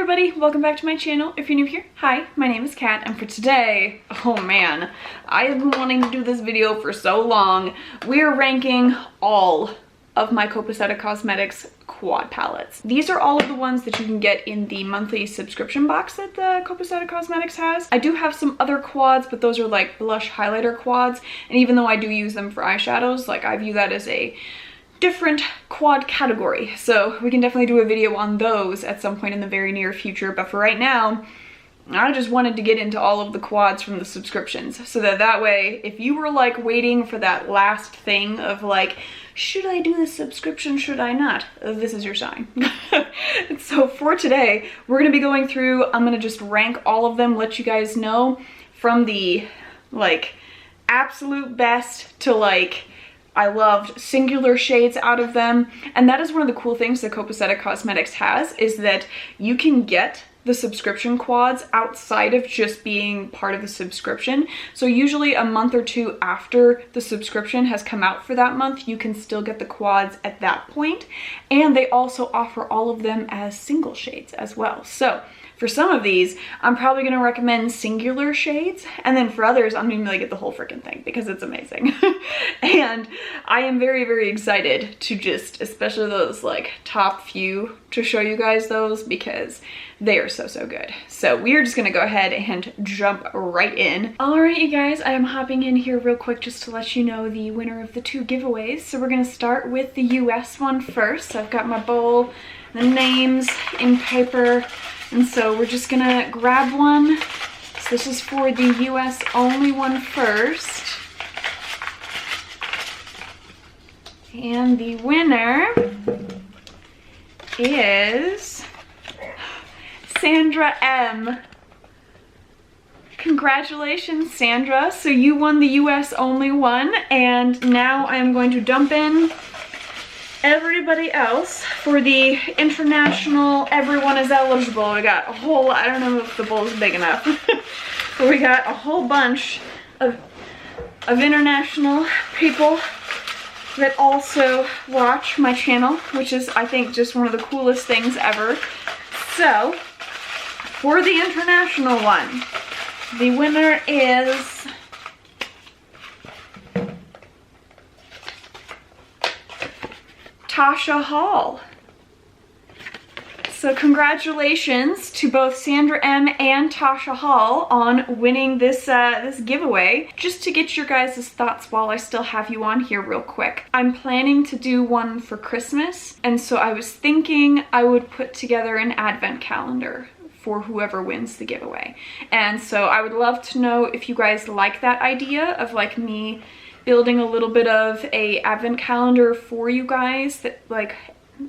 everybody, welcome back to my channel. If you're new here, hi, my name is Kat, and for today, oh man, I have been wanting to do this video for so long. We're ranking all of my Copacetic Cosmetics quad palettes. These are all of the ones that you can get in the monthly subscription box that the Copacetic Cosmetics has. I do have some other quads, but those are like blush highlighter quads, and even though I do use them for eyeshadows, like I view that as a different quad category, so we can definitely do a video on those at some point in the very near future. But for right now, I just wanted to get into all of the quads from the subscriptions, so that way if you were like waiting for that last thing of like, should I do the subscription, should I not, this is your sign. So for today, we're gonna be going through, I'm gonna just rank all of them, let you guys know from the like absolute best to like I loved singular shades out of them. And that is one of the cool things that Copacetic Cosmetics has, is that you can get the subscription quads outside of just being part of the subscription. So usually a month or two after the subscription has come out for that month, you can still get the quads at that point. And they also offer all of them as single shades as well. So for some of these, I'm probably gonna recommend singular shades, and then for others, I'm gonna like get the whole freaking thing because it's amazing. And I am very, very excited to just, especially those like top few, to show you guys those because they are so, so good. So we are just gonna go ahead and jump right in. All right, you guys, I am hopping in here real quick just to let you know the winner of the two giveaways. So we're gonna start with the US one first. So I've got my bowl, the names in paper. And so we're just gonna grab one. So this is for the US only one first. And the winner is Sandra M. Congratulations, Sandra. So you won the US only one, and now I'm going to dump in everybody else for the international. Everyone is eligible. We got a whole, I don't know if the bowl is big enough, but we got a whole bunch of international people that also watch my channel, which is, I think, just one of the coolest things ever. So for the international one, the winner is Tasha Hall. So congratulations to both Sandra M and Tasha Hall on winning this this giveaway. Just to get your guys' thoughts while I still have you on here real quick, I'm planning to do one for Christmas, and so I was thinking I would put together an advent calendar for whoever wins the giveaway. And so I would love to know if you guys like that idea of like me building a little bit of a advent calendar for you guys, that like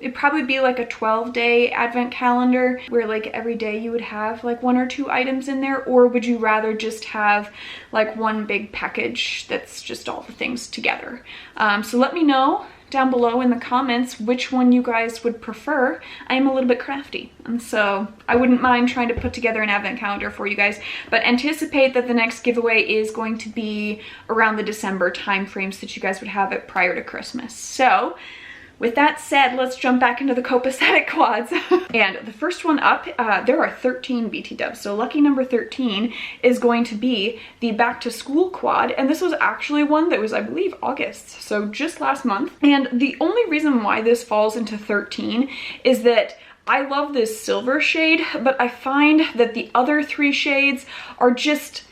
it'd probably be like a 12-day advent calendar where like every day you would have like one or two items in there, or would you rather just have like one big package that's just all the things together? So let me know down below in the comments which one you guys would prefer. I am a little bit crafty, and so I wouldn't mind trying to put together an advent calendar for you guys, but anticipate that the next giveaway is going to be around the December time frames that you guys would have it prior to Christmas. So with that said, let's jump back into the Copacetic quads. And the first one up, there are 13 BT dubs. So lucky number 13 is going to be the back to school quad. And this was actually one that was, I believe, August. So just last month. And the only reason why this falls into 13 is that I love this silver shade, but I find that the other three shades are just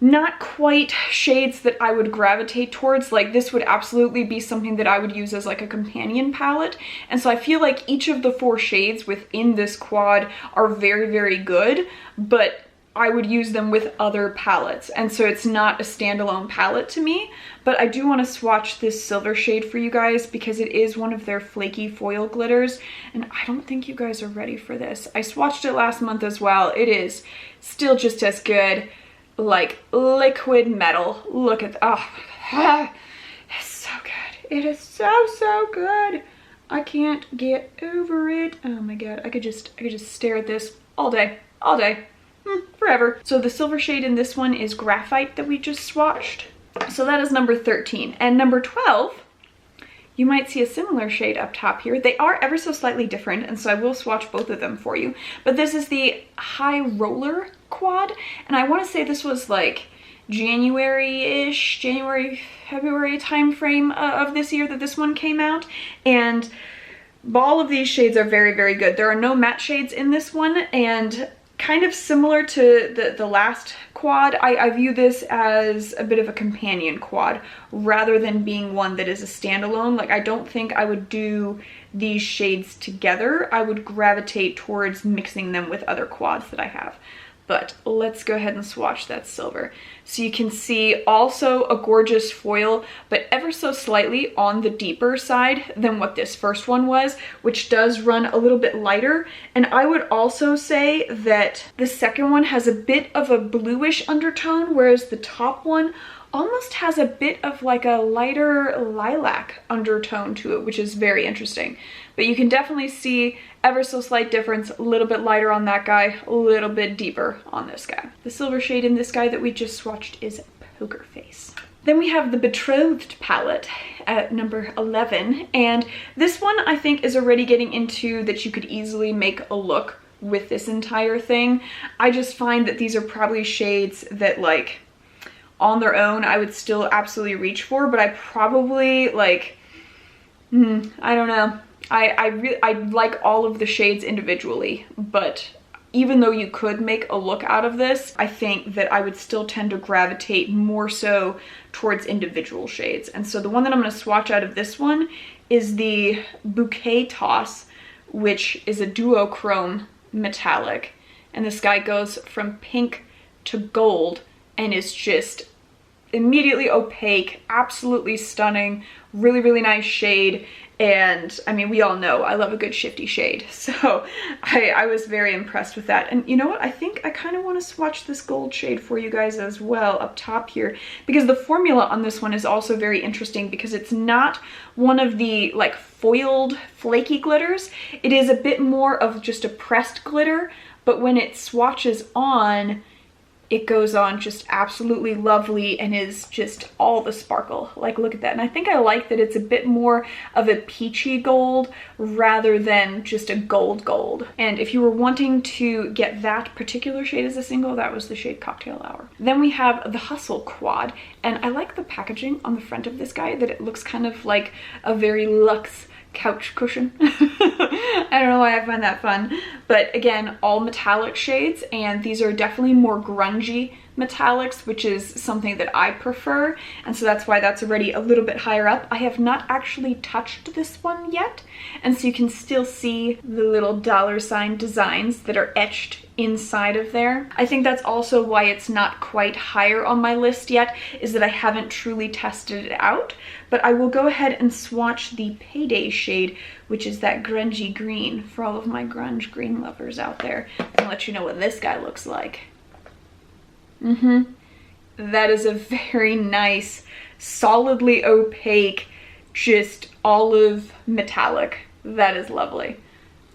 not quite shades that I would gravitate towards. Like this would absolutely be something that I would use as like a companion palette. And so I feel like each of the four shades within this quad are very, very good, but I would use them with other palettes. And so it's not a standalone palette to me, but I do want to swatch this silver shade for you guys because it is one of their flaky foil glitters. And I don't think you guys are ready for this. I swatched it last month as well. It is still just as good. Like liquid metal. Look at it's so good. It is so, so good. I can't get over it. Oh my god, I could just stare at this all day, forever. So the silver shade in this one is Graphite that we just swatched. So that is number 13. And number 12 you might see a similar shade up top here. They are ever so slightly different, and so I will swatch both of them for you. But this is the High Roller Quad, and I want to say this was like January-ish, January, February time frame of this year that this one came out. And all of these shades are very, very good. There are no matte shades in this one, and kind of similar to the last quad, I view this as a bit of a companion quad rather than being one that is a standalone. Like, I don't think I would do these shades together. I would gravitate towards mixing them with other quads that I have. But let's go ahead and swatch that silver. So you can see also a gorgeous foil, but ever so slightly on the deeper side than what this first one was, which does run a little bit lighter. And I would also say that the second one has a bit of a bluish undertone, whereas the top one almost has a bit of like a lighter lilac undertone to it, which is very interesting. But you can definitely see ever so slight difference, a little bit lighter on that guy, a little bit deeper on this guy. The silver shade in this guy that we just swatched is Poker Face. Then we have the Betrothed palette at number 11, and this one I think is already getting into that you could easily make a look with this entire thing. I just find that these are probably shades that, like, on their own I would still absolutely reach for, but I probably like, I don't know. I like all of the shades individually, but even though you could make a look out of this, I think that I would still tend to gravitate more so towards individual shades. And so the one that I'm going to swatch out of this one is the Bouquet Toss, which is a duochrome metallic. And this guy goes from pink to gold and is just immediately opaque, absolutely stunning, really, really nice shade. And I mean, we all know I love a good shifty shade, so I was very impressed with that. And you know what, I think I kind of want to swatch this gold shade for you guys as well up top here, because the formula on this one is also very interesting, because it's not one of the like foiled flaky glitters. It is a bit more of just a pressed glitter, but when it swatches on, it goes on just absolutely lovely and is just all the sparkle. Like, look at that. And I think I like that it's a bit more of a peachy gold rather than just a gold. And if you were wanting to get that particular shade as a single, that was the shade Cocktail Hour. Then we have the Hustle Quad, and I like the packaging on the front of this guy, that it looks kind of like a very luxe couch cushion. I don't know why I find that fun, but again, all metallic shades, and these are definitely more grungy metallics, which is something that I prefer, and so that's why that's already a little bit higher up. I have not actually touched this one yet, and so you can still see the little $ designs that are etched inside of there. I think that's also why it's not quite higher on my list yet, is that I haven't truly tested it out. But I will go ahead and swatch the Payday shade, which is that grungy green, for all of my grunge green lovers out there, and let you know what this guy looks like. That is a very nice, solidly opaque, just olive metallic. That is lovely.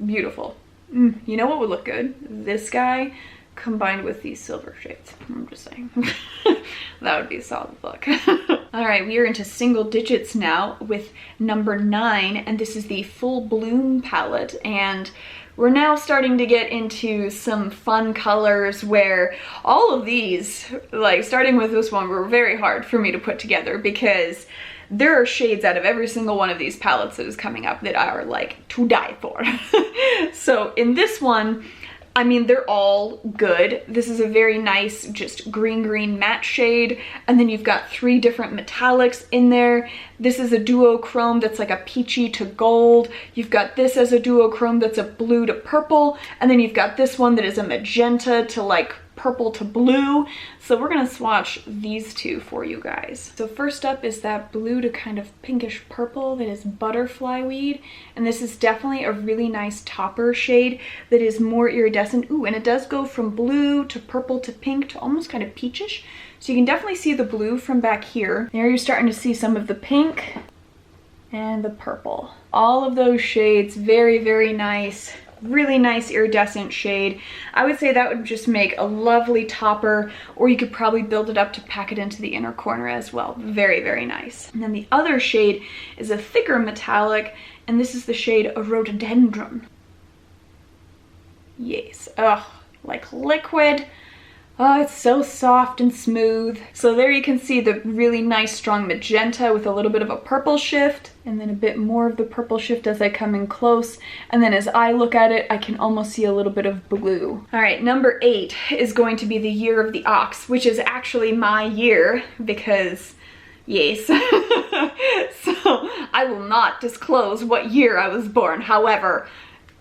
Beautiful. You know what would look good? This guy combined with these silver shades. I'm just saying. That would be a solid look. All right, we are into single digits now with number 9, and this is the Full Bloom palette, and we're now starting to get into some fun colors where all of these, like starting with this one, were very hard for me to put together, because there are shades out of every single one of these palettes that is coming up that are like to die for. So in this one, I mean, they're all good. This is a very nice, just green matte shade. And then you've got 3 different metallics in there. This is a duochrome that's like a peachy to gold. You've got this as a duochrome that's a blue to purple. And then you've got this one that is a magenta to like purple to blue. So we're gonna swatch these two for you guys. So first up is that blue to kind of pinkish purple that is Butterfly Weed. And this is definitely a really nice topper shade that is more iridescent. Ooh, and it does go from blue to purple to pink to almost kind of peachish. So you can definitely see the blue from back here. There you're starting to see some of the pink and the purple. All of those shades, very, very nice. Really nice iridescent shade. I would say that would just make a lovely topper, or you could probably build it up to pack it into the inner corner as well. Very, very nice. And then the other shade is a thicker metallic, and this is the shade Rhododendron. Yes, ugh, like liquid. Oh, it's so soft and smooth. So there you can see the really nice strong magenta with a little bit of a purple shift, and then a bit more of the purple shift as I come in close. And then as I look at it, I can almost see a little bit of blue. All right, number 8 is going to be the year of the ox, which is actually my year because yes. So I will not disclose what year I was born. However,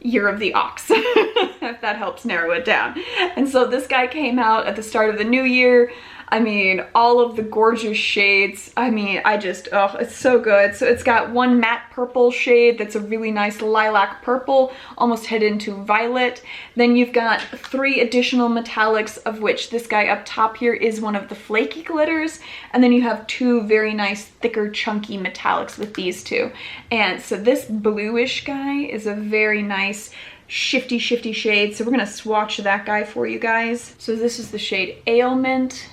year of the ox, if that helps narrow it down. And so this guy came out at the start of the new year. I mean, all of the gorgeous shades. I mean, oh, it's so good. So it's got one matte purple shade that's a really nice lilac purple, almost head into violet. Then you've got 3 additional metallics, of which this guy up top here is one of the flaky glitters. And then you have 2 very nice, thicker, chunky metallics with these 2. And so this bluish guy is a very nice, shifty shade. So we're gonna swatch that guy for you guys. So this is the shade Ailment.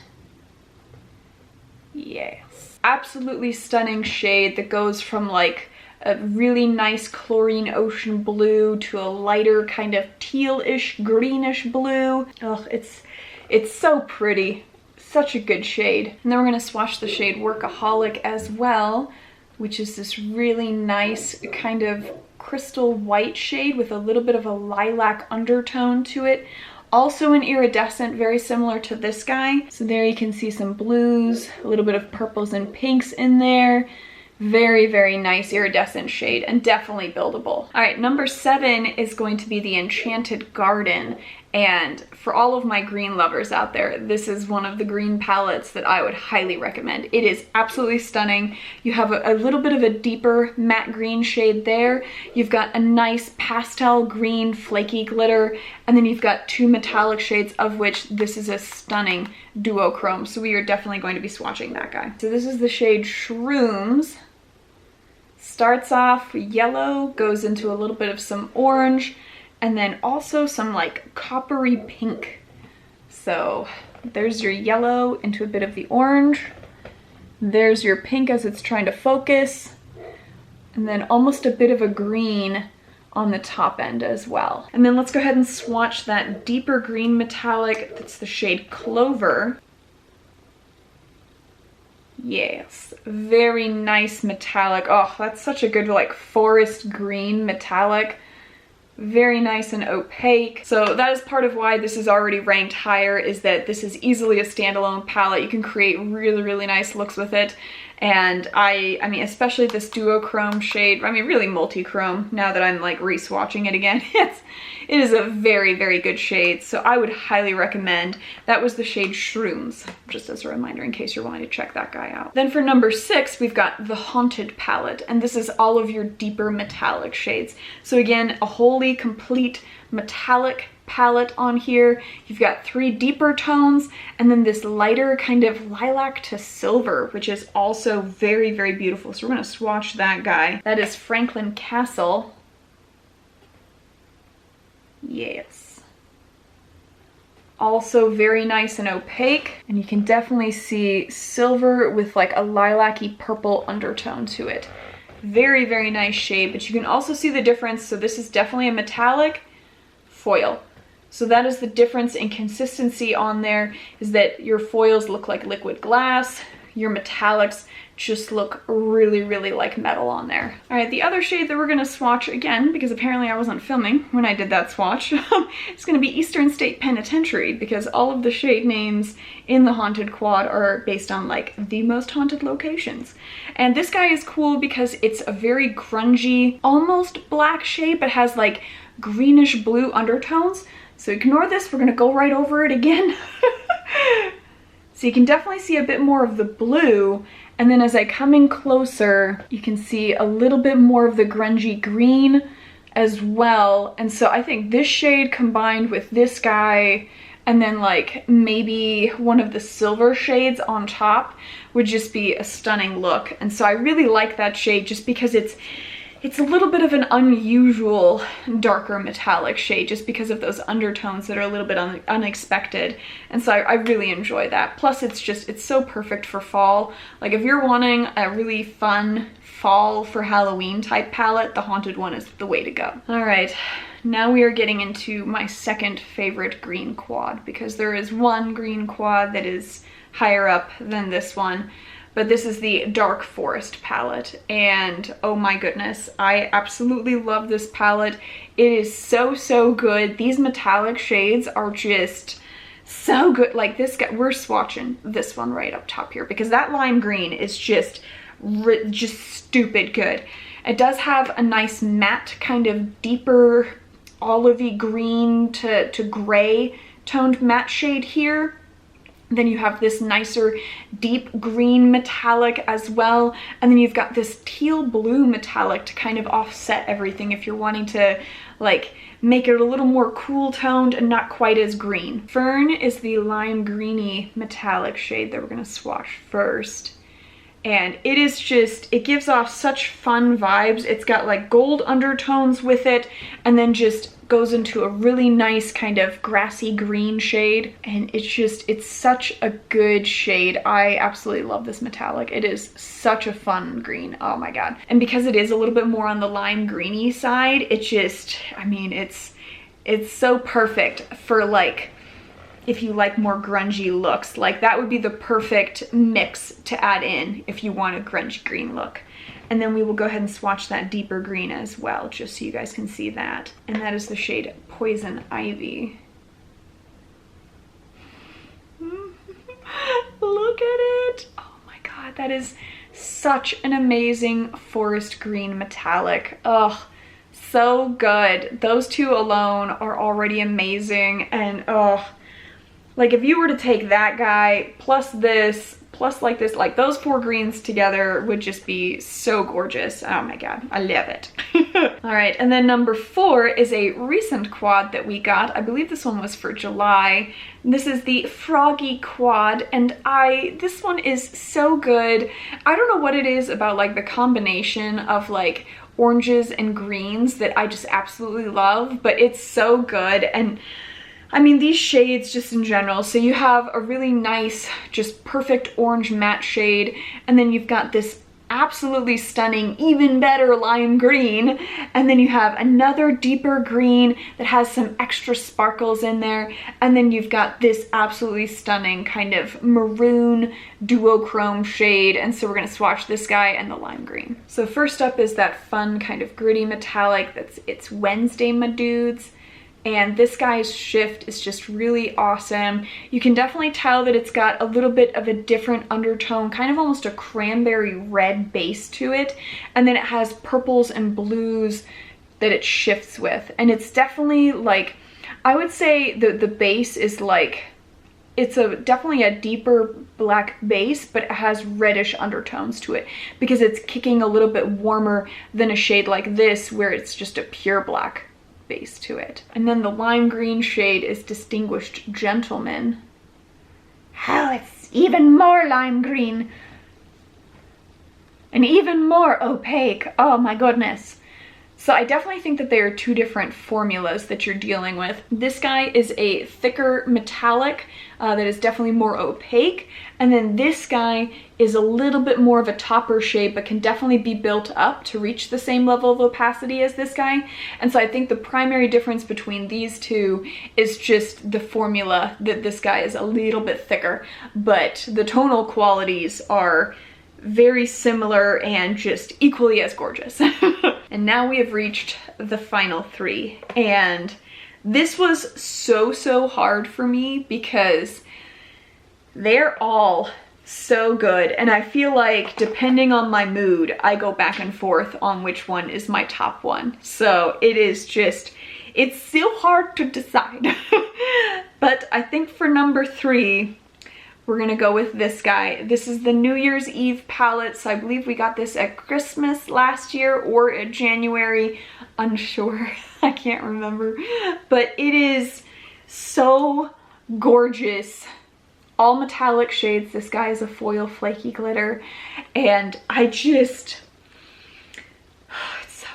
Yes, absolutely stunning shade that goes from like a really nice chlorine ocean blue to a lighter kind of tealish greenish blue. Oh, it's so pretty. Such a good shade. And then we're gonna swatch the shade Workaholic as well, which is this really nice kind of crystal white shade with a little bit of a lilac undertone to it. Also an iridescent, very similar to this guy. So there you can see some blues, a little bit of purples and pinks in there. Very, very nice iridescent shade and definitely buildable. All right, number 7 is going to be the Enchanted Garden. And for all of my green lovers out there, this is one of the green palettes that I would highly recommend. It is absolutely stunning. You have a little bit of a deeper matte green shade there. You've got a nice pastel green flaky glitter, and then you've got 2 metallic shades, of which this is a stunning duochrome. So we are definitely going to be swatching that guy. So this is the shade Shrooms. Starts off yellow, goes into a little bit of some orange, and then also some like coppery pink. So there's your yellow into a bit of the orange. There's your pink as it's trying to focus. And then almost a bit of a green on the top end as well. And then let's go ahead and swatch that deeper green metallic. That's the shade Clover. Yes, very nice metallic. Oh, that's such a good like forest green metallic. Very nice and opaque. So that is part of why this is already ranked higher, is that this is easily a standalone palette. You can create really, really nice looks with it. And I mean, especially this duochrome shade, I mean, really multi-chrome now that I'm like re-swatching it again. It is a very, very good shade. So I would highly recommend. That was the shade Shrooms, just as a reminder in case you're wanting to check that guy out. Then for number 6, we've got the Haunted palette. And this is all of your deeper metallic shades. So again, a wholly complete metallic palette on here. You've got 3 deeper tones and then this lighter kind of lilac to silver, which is also very, very beautiful. So we're going to swatch that guy. That is Franklin Castle. Yes. Also very nice and opaque, and you can definitely see silver with like a lilac-y purple undertone to it. Very, very nice shade, but you can also see the difference. So this is definitely a metallic foil. So that is the difference in consistency on there, is that your foils look like liquid glass, your metallics just look really, really like metal on there. All right, the other shade that we're gonna swatch again, because apparently I wasn't filming when I did that swatch, it's gonna be Eastern State Penitentiary, because all of the shade names in the Haunted Quad are based on like the most haunted locations. And this guy is cool because it's a very grungy, almost black shade, but has like greenish blue undertones. So ignore this, we're gonna go right over it again. So you can definitely see a bit more of the blue, and then as I come in closer, you can see a little bit more of the grungy green as well. And so I think this shade combined with this guy, and then like maybe one of the silver shades on top would just be a stunning look. And so I really like that shade just because it's it's a little bit of an unusual darker metallic shade just because of those undertones that are a little bit unexpected. And so I really enjoy that. Plus it's so perfect for fall. Like if you're wanting a really fun fall for Halloween type palette, the Haunted one is the way to go. All right, now we are getting into my second favorite green quad, because there is one green quad that is higher up than this one, but this is the Dark Forest palette, and oh my goodness, I absolutely love this palette. It is so good. These metallic shades are just so good. Like this guy, we're swatching this one right up top here because that lime green is just stupid good. It does have a nice matte kind of deeper olivey green to gray toned matte shade here. Then you have this nicer deep green metallic as well. And then you've got this teal blue metallic to kind of offset everything if you're wanting to like make it a little more cool toned and not quite as green. Fern is the lime greeny metallic shade that we're gonna swatch first. And it is just, it gives off such fun vibes. It's got like gold undertones with it, and then just goes into a really nice kind of grassy green shade. And it's such a good shade. I absolutely love this metallic. It is such a fun green, oh my God. And because it is a little bit more on the lime greeny side, it just, I mean, it's so perfect for like, if you like more grungy looks. Like that would be the perfect mix to add in if you want a grungy green look. And then we will go ahead and swatch that deeper green as well, just so you guys can see that. And that is the shade Poison Ivy. Look at it. Oh my God, that is such an amazing forest green metallic. Ugh, so good. Those two alone are already amazing. And ugh, like if you were to take that guy plus this, plus like this, like those four greens together would just be so gorgeous. Oh my God, I love it. All right, and then number 4 is a recent quad that we got. I believe this one was for July. This is the Froggy Quad, and this one is so good. I don't know what it is about like the combination of like oranges and greens that I just absolutely love, but it's so good. And I mean, these shades just in general, so you have a really nice, just perfect orange matte shade, and then you've got this absolutely stunning, even better lime green, and then you have another deeper green that has some extra sparkles in there, and then you've got this absolutely stunning kind of maroon duochrome shade. And so we're going to swatch this guy and the lime green. So first up is that fun kind of gritty metallic it's Wednesday, my dudes. And this guy's shift is just really awesome. You can definitely tell that it's got a little bit of a different undertone, kind of almost a cranberry red base to it. And then it has purples and blues that it shifts with. And it's definitely like, I would say the base is like, it's definitely a deeper black base, but it has reddish undertones to it because it's kicking a little bit warmer than a shade like this where it's just a pure black base to it. And then the lime green shade is Distinguished Gentleman. Oh, it's even more lime green and even more opaque. Oh my goodness. So I definitely think that there are two different formulas that you're dealing with. This guy is a thicker metallic that is definitely more opaque. And then this guy is a little bit more of a topper shade, but can definitely be built up to reach the same level of opacity as this guy. And so I think the primary difference between these two is just the formula, that this guy is a little bit thicker, but the tonal qualities are very similar and just equally as gorgeous. And now we have reached the final 3. And this was so hard for me because they're all so good. And I feel like depending on my mood, I go back and forth on which one is my top one. So it is just, it's still hard to decide. But I think for number 3, we're gonna go with this guy. This is the New Year's Eve palette. So I believe we got this at Christmas last year or at January, unsure, I can't remember. But it is so gorgeous. All metallic shades. This guy is a foil flaky glitter. And I just, it's so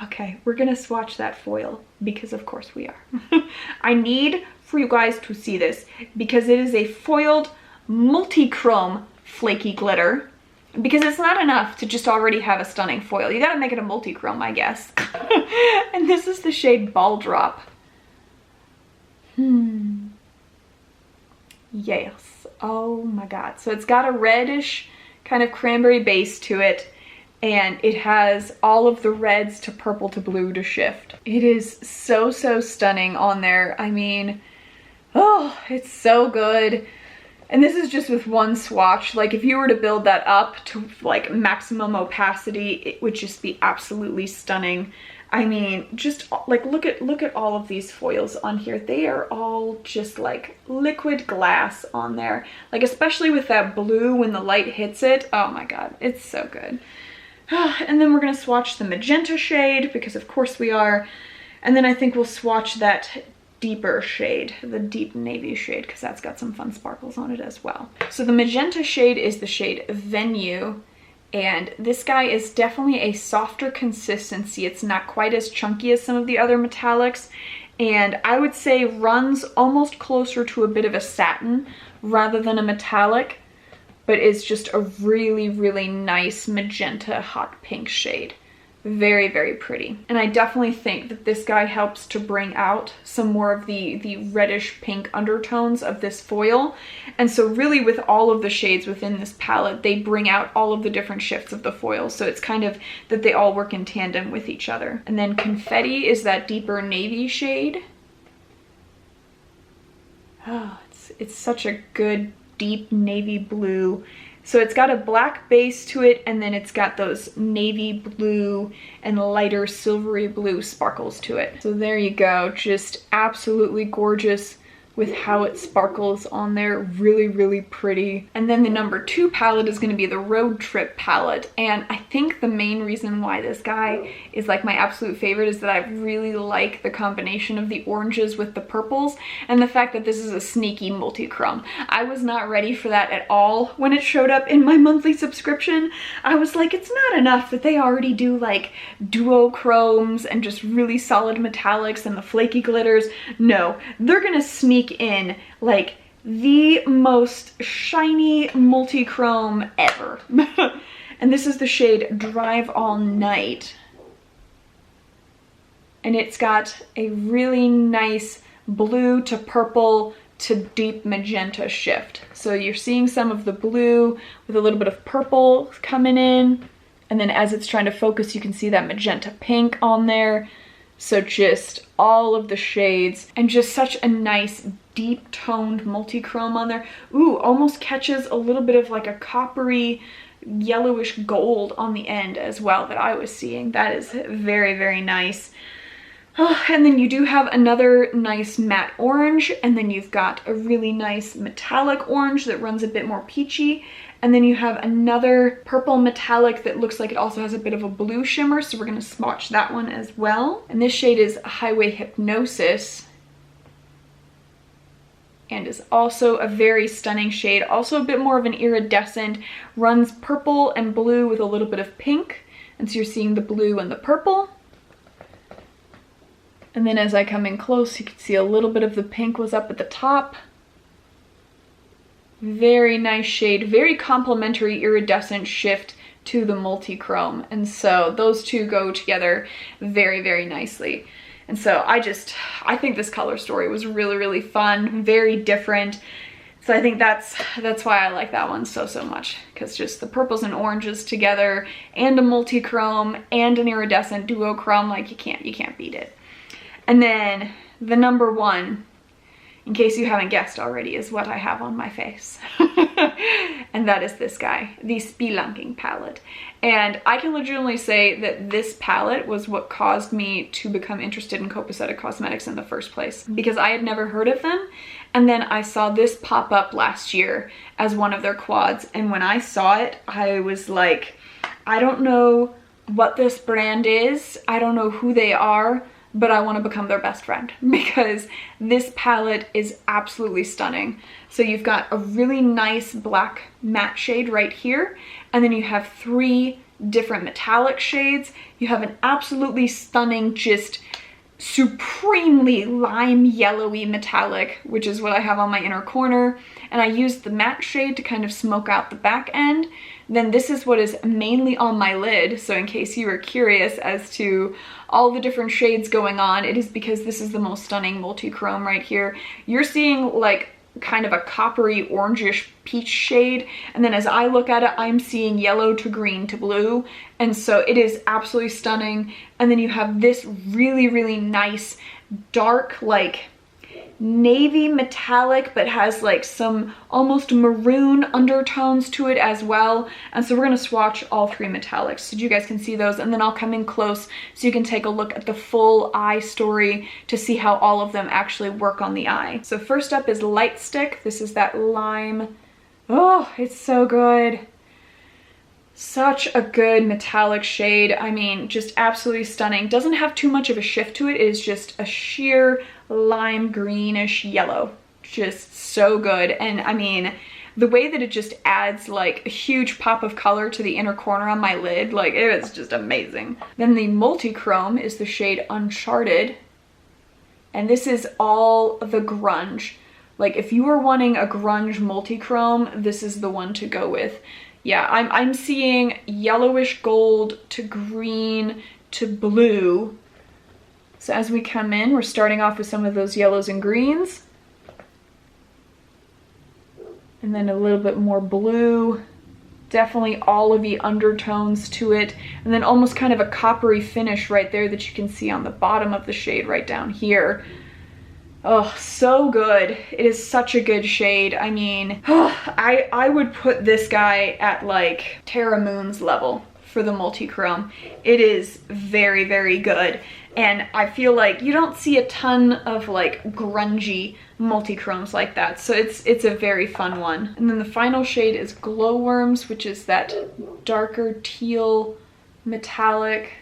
Okay, we're gonna swatch that foil because of course we are. I need for you guys to see this because it is a foiled multi-chrome flaky glitter, because it's not enough to just already have a stunning foil. You gotta make it a multi-chrome, I guess. And this is the shade Ball Drop. Yes, oh my God. So it's got a reddish kind of cranberry base to it, and it has all of the reds to purple to blue to shift. It is so, so stunning on there. I mean, oh, it's so good. And this is just with one swatch. Like if you were to build that up to like maximum opacity, it would just be absolutely stunning. I mean, just like look at all of these foils on here. They are all just like liquid glass on there. Like especially with that blue when the light hits it. Oh my God, it's so good. And then we're gonna swatch the magenta shade because of course we are. And then I think we'll swatch that deeper shade, the deep navy shade, because that's got some fun sparkles on it as well. So the magenta shade is the shade Venue, and this guy is definitely a softer consistency. It's not quite as chunky as some of the other metallics, and I would say runs almost closer to a bit of a satin rather than a metallic, but it's just a really, really nice magenta hot pink shade. Very, very pretty. And I definitely think that this guy helps to bring out some more of the reddish pink undertones of this foil. And so really with all of the shades within this palette, they bring out all of the different shifts of the foil. So it's kind of that they all work in tandem with each other. And then Confetti is that deeper navy shade. Oh, it's such a good deep navy blue. So it's got a black base to it, and then it's got those navy blue and lighter silvery blue sparkles to it. So there you go, just absolutely gorgeous with how it sparkles on there. Really, really pretty. And then the number 2 palette is going to be the Road Trip palette. And I think the main reason why this guy is like my absolute favorite is that I really like the combination of the oranges with the purples and the fact that this is a sneaky multi-chrome. I was not ready for that at all when it showed up in my monthly subscription. I was like, it's not enough that they already do like duochromes and just really solid metallics and the flaky glitters. No, they're gonna sneak in like the most shiny multi-chrome ever. And this is the shade Drive All Night, and it's got a really nice blue to purple to deep magenta shift. So you're seeing some of the blue with a little bit of purple coming in, and then as it's trying to focus you can see that magenta pink on there. So just all of the shades and just such a nice deep toned multi-chrome on there. Ooh, almost catches a little bit of like a coppery yellowish gold on the end as well that I was seeing. That is very, very nice. Oh, and then you do have another nice matte orange, and then you've got a really nice metallic orange that runs a bit more peachy. And then you have another purple metallic that looks like it also has a bit of a blue shimmer, so we're gonna swatch that one as well. And this shade is Highway Hypnosis, and is also a very stunning shade. Also a bit more of an iridescent, runs purple and blue with a little bit of pink. And so you're seeing the blue and the purple. And then as I come in close, you can see a little bit of the pink was up at the top. Very nice shade, very complementary iridescent shift to the multi-chrome. And so those two go together very, very nicely. And so I think this color story was really, really fun, very different. So I think that's why I like that one so, so much, because just the purples and oranges together and a multi-chrome and an iridescent duochrome, like you can't beat it. And then the number 1, in case you haven't guessed already, is what I have on my face. And that is this guy, the Spelunking palette. And I can legitimately say that this palette was what caused me to become interested in Copacetic Cosmetics in the first place, because I had never heard of them. And then I saw this pop up last year as one of their quads. And when I saw it, I was like, I don't know what this brand is. I don't know who they are, but I want to become their best friend, because this palette is absolutely stunning. So you've got a really nice black matte shade right here, and then you have 3 different metallic shades. You have an absolutely stunning, just supremely lime yellowy metallic, which is what I have on my inner corner. And I used the matte shade to kind of smoke out the back end. Then this is what is mainly on my lid. So in case you were curious as to all the different shades going on, it is because this is the most stunning multi-chrome right here. You're seeing like kind of a coppery orangish peach shade, and then as I look at it, I'm seeing yellow to green to blue, and so it is absolutely stunning. And then you have this really, really nice dark like navy metallic, but has like some almost maroon undertones to it as well. And so we're going to swatch all three metallics so you guys can see those, and then I'll come in close so you can take a look at the full eye story to see how all of them actually work on the eye. So first up is Light Stick. This is that lime. Oh, it's so good. Such a good metallic shade. I mean, just absolutely stunning. Doesn't have too much of a shift to it. It is just a sheer lime greenish yellow. Just so good. And I mean, the way that it just adds like a huge pop of color to the inner corner on my lid, like it is just amazing. Then the multi-chrome is the shade Uncharted. And this is all the grunge. Like if you were wanting a grunge multi-chrome, this is the one to go with. Yeah, I'm seeing yellowish gold to green to blue. So as we come in, we're starting off with some of those yellows and greens. And then a little bit more blue. Definitely all of the undertones to it. And then almost kind of a coppery finish right there that you can see on the bottom of the shade right down here. Oh, so good. It is such a good shade. I mean, I would put this guy at like Terra Moon's level for the multi-chrome. It is very, very good. And I feel like you don't see a ton of like grungy multi-chromes like that. So it's a very fun one. And then the final shade is Glowworms, which is that darker teal metallic.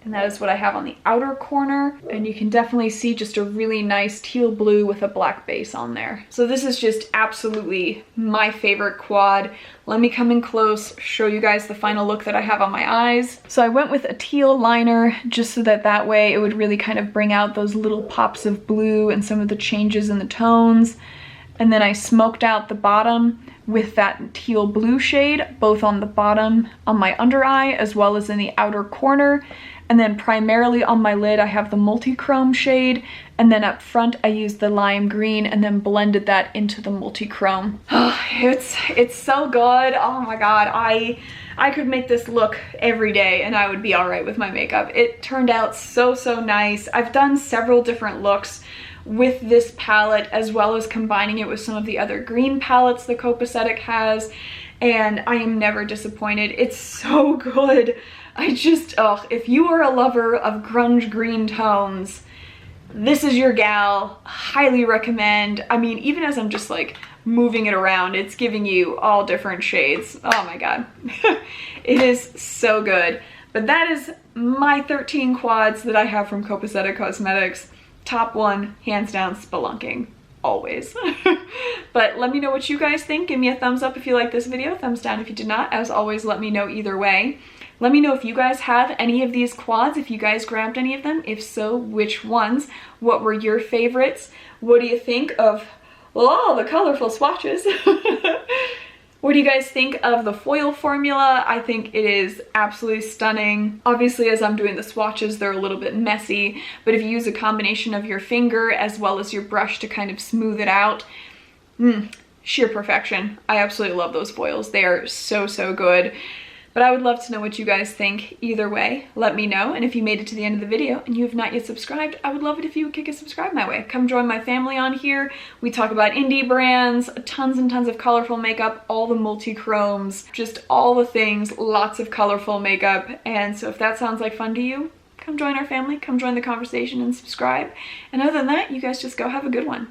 And that is what I have on the outer corner. And you can definitely see just a really nice teal blue with a black base on there. So this is just absolutely my favorite quad. Let me come in close, show you guys the final look that I have on my eyes. So I went with a teal liner just so that way it would really kind of bring out those little pops of blue and some of the changes in the tones. And then I smoked out the bottom with that teal blue shade, both on the bottom on my under eye as well as in the outer corner. And then primarily on my lid, I have the multi-chrome shade. And then up front, I used the lime green and then blended that into the multi-chrome. Oh, it's so good. Oh my God. I could make this look every day and I would be all right with my makeup. It turned out so, so nice. I've done several different looks with this palette, as well as combining it with some of the other green palettes the Copacetic has. And I am never disappointed. It's so good. If you are a lover of grunge green tones, this is your gal. Highly recommend. I mean, even as I'm just like moving it around, it's giving you all different shades. Oh my God. It is so good. But that is my 13 quads that I have from Copacetic Cosmetics. Top one, hands down, Spelunking. Always. But let me know what you guys think. Give me a thumbs up if you like this video, thumbs down if you did not. As always, let me know either way. Let me know if you guys have any of these quads, if you guys grabbed any of them. If so, which ones? What were your favorites? What do you think of, oh, the colorful swatches? What do you guys think of the foil formula? I think it is absolutely stunning. Obviously, as I'm doing the swatches, they're a little bit messy, but if you use a combination of your finger as well as your brush to kind of smooth it out, sheer perfection. I absolutely love those foils. They are so, so good. But I would love to know what you guys think either way. Let me know. And if you made it to the end of the video and you have not yet subscribed, I would love it if you would kick a subscribe my way. Come join my family on here. We talk about indie brands, tons and tons of colorful makeup, all the multi-chromes, just all the things, lots of colorful makeup. And so if that sounds like fun to you, come join our family, come join the conversation and subscribe. And other than that, you guys just go have a good one.